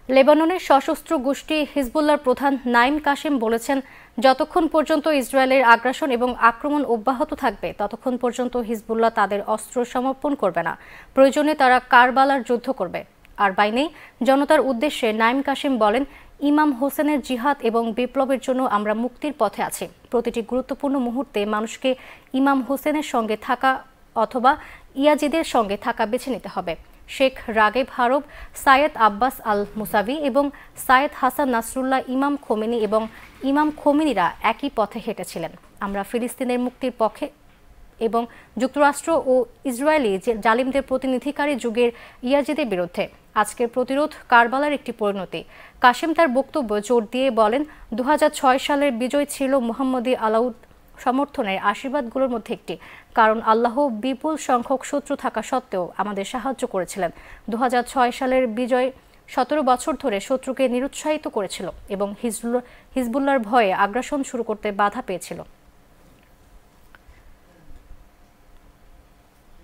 লেবাননের সশস্ত্র গোষ্ঠী হিজবুল্লাহর প্রধান নাইম কাসেম বলেছেন, যতক্ষণ পর্যন্ত ইসরায়েলের আগ্রাসন এবং আক্রমণ অব্যাহত থাকবে ততক্ষণ পর্যন্ত হিজবুল্লাহ তাদের অস্ত্র সমর্পণ করবে না। প্রয়োজনে তারা কারবালার যুদ্ধ করবে। আর বাইনেই জনতার উদ্দেশ্যে নাইম কাসেম বলেন, ইমাম হোসেনের জিহাদ এবং বিপ্লবের জন্য আমরা মুক্তির পথে আছি। প্রতিটি গুরুত্বপূর্ণ মুহূর্তে মানুষকে ইমাম হোসেনের সঙ্গে থাকা অথবা ইয়াজিদের সঙ্গে থাকা বেছে নিতে হবে। শেখ রাগেব হারব, সায়েদ আব্বাস আল মুসাবি এবং সায়েদ হাসান নাসরুল্লাহ, ইমাম খোমেনি এবং ইমাম খোমেনিরা একই পথে হেঁটেছিলেন। আমরা ফিলিস্তিনের মুক্তির পক্ষে এবং যুক্তরাষ্ট্র ও ইসরায়েলি জালিমদের প্রতিনিধিকারী যুগের ইয়াজিদের বিরুদ্ধে। আজকের প্রতিরোধ কারবালার একটি পরিণতি। কাসেম তার বক্তব্য জোর দিয়ে বলেন, 2006 সালের বিজয় ছিল মুহাম্মদী আলাউদ সমর্থনের আশীর্বাদগুলোর মধ্যে একটি, কারণ আল্লাহ বিপুল সংখ্যক শত্রু থাকা সত্ত্বেও আমাদের সাহায্য করেছিলেন। 2006 সালের বিজয় 17 বছর ধরে শত্রুকে নিরুৎসাহিত করেছিল এবং হিজবুল্লাহর ভয়ে আগ্রাসন শুরু করতে বাধা পেয়েছিল।